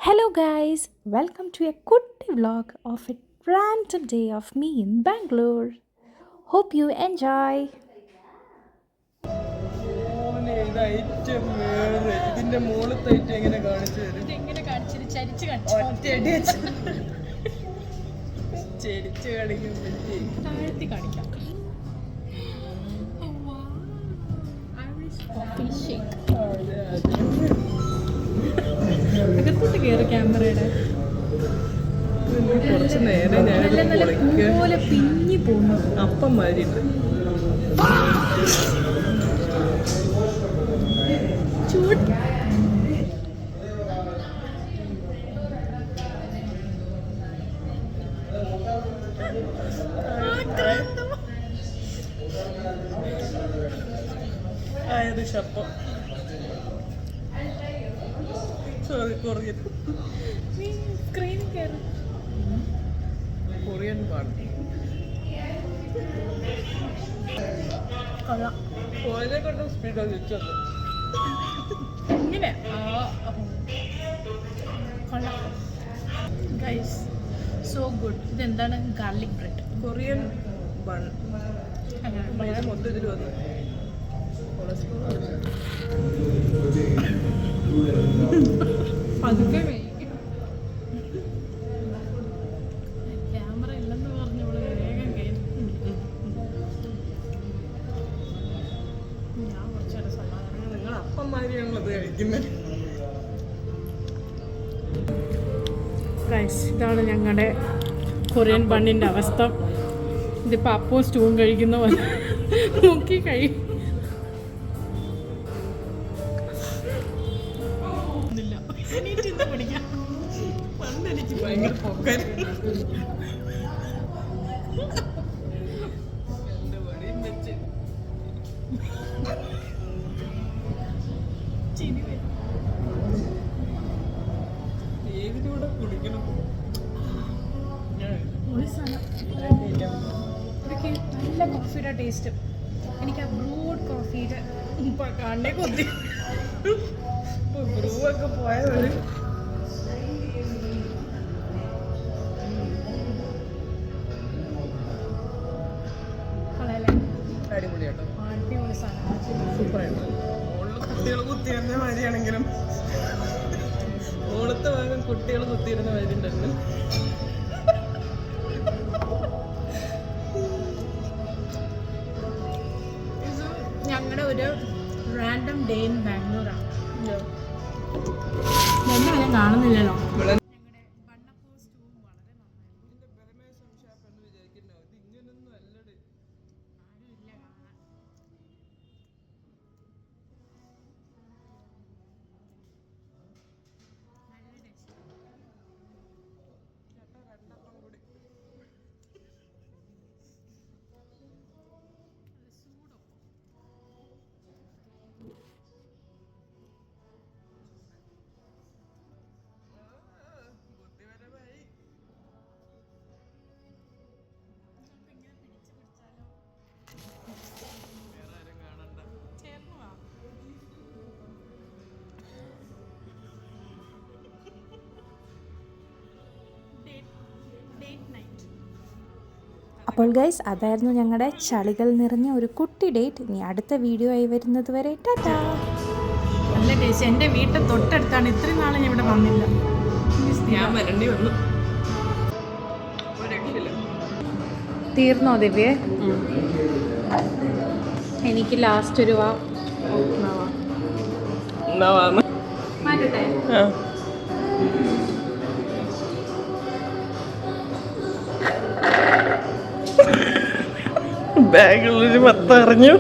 Hello guys, welcome to a kutti vlog of a random day of me in Bangalore. Hope you enjoy. ഇതിന്റെ മുകളിലത്തെ എങ്ങനെ കാണിച്ചു ചെരിച്ച് കാണിക്കാൻ പറ്റി താഴ്ത്തി കാണിക്കാം. അകത്തോട്ട് കയറി ക്യാമറയുടെ കുറച്ച് നേരം ഞാനിതുപോലെ പിഞ്ഞി പോകുന്നു. അപ്പം മാതിരിണ്ട് ചൂട്. ആയത് ശപ്പം സോറി കൊറിയൻ സ്ക്രീനിൽ കയറി കൊറിയൻ പാട്ട് പോയതിനെ കൊണ്ട് സ്പീഡാണ് തിരിച്ചത് ഇങ്ങനെ Guys, so good. ഇതെന്താണ് ഗാർലിക് ബ്രെഡ് കൊറിയൻ ബൺ അങ്ങനെ മൊത്തത്തിൽ വന്നു. പതുക്കെ ക്യാമറ ഇല്ലെന്ന് പറഞ്ഞു വേഗം കയറി. ഞാൻ കുറച്ചേരം സമാധാനം. നിങ്ങൾ അപ്പം മാതിരിയാണുള്ളത് കഴിക്കുന്നത്. ഗൈസ്, ഇതാണ് ഞങ്ങളുടെ കൊറിയൻ ബണ്ണിൻ്റെ അവസ്ഥ. ഇതിപ്പോൾ അപ്പവും സ്റ്റൂവും കഴിക്കുന്ന പോലെ നോക്കി കഴിയും. പണ്ടെനിക്ക് ഭയങ്കര പൊക്കൻ എന്റെ വടിയും വെച്ച് ഏതിലൂടെ കുടിക്കണം. നല്ല കോഫിയുടെ ടേസ്റ്റ്. എനിക്ക് ആ ബ്രൂഡ് കോഫിയുടെ കണ്ണേ കൊത്തി. ബ്രൂ ഒക്കെ പോയവര് അടിപൊളിയാട്ടോ. അടിപൊളി സാധനം, സൂപ്പറായിട്ട്. മുകളിൽ കുട്ടികൾ കുത്തിയിരുന്ന മാതിരിയാണെങ്കിലും മുകളത്തെ ഭാഗം കുട്ടികൾ കുത്തിയിരുന്ന മാതിരി ഉണ്ടായിരുന്നു. ഞങ്ങളുടെ ഒരു റാൻഡം ഡേ ഇൻ ബാംഗ്ലൂരാണ്. എന്താ ഞാൻ കാണുന്നില്ലല്ലോ. അപ്പോൾ ഗൈസ്, അതായിരുന്നു ഞങ്ങളുടെ ചളികൾ നിറഞ്ഞ ഒരു കുട്ടി ഡേറ്റ്. ഇനി അടുത്ത വീഡിയോ ആയി വരുന്നത് വരെ ടാറ്റാ. നല്ല ടേസ്റ്റ്. എൻ്റെ വീട്ടിൽ തൊട്ടടുത്താണ്. ഇത്രയും നാളെ ഞാൻ ഇവിടെ വന്നില്ല. ഞാൻ വരേണ്ടി വന്നു. തീർന്നോ ദിവ്യേ? എനിക്ക് ലാസ്റ്റ് ഒരു മാറ്റട്ടെ. ബാഗുള്ളൊരു 10 അറിഞ്ഞു.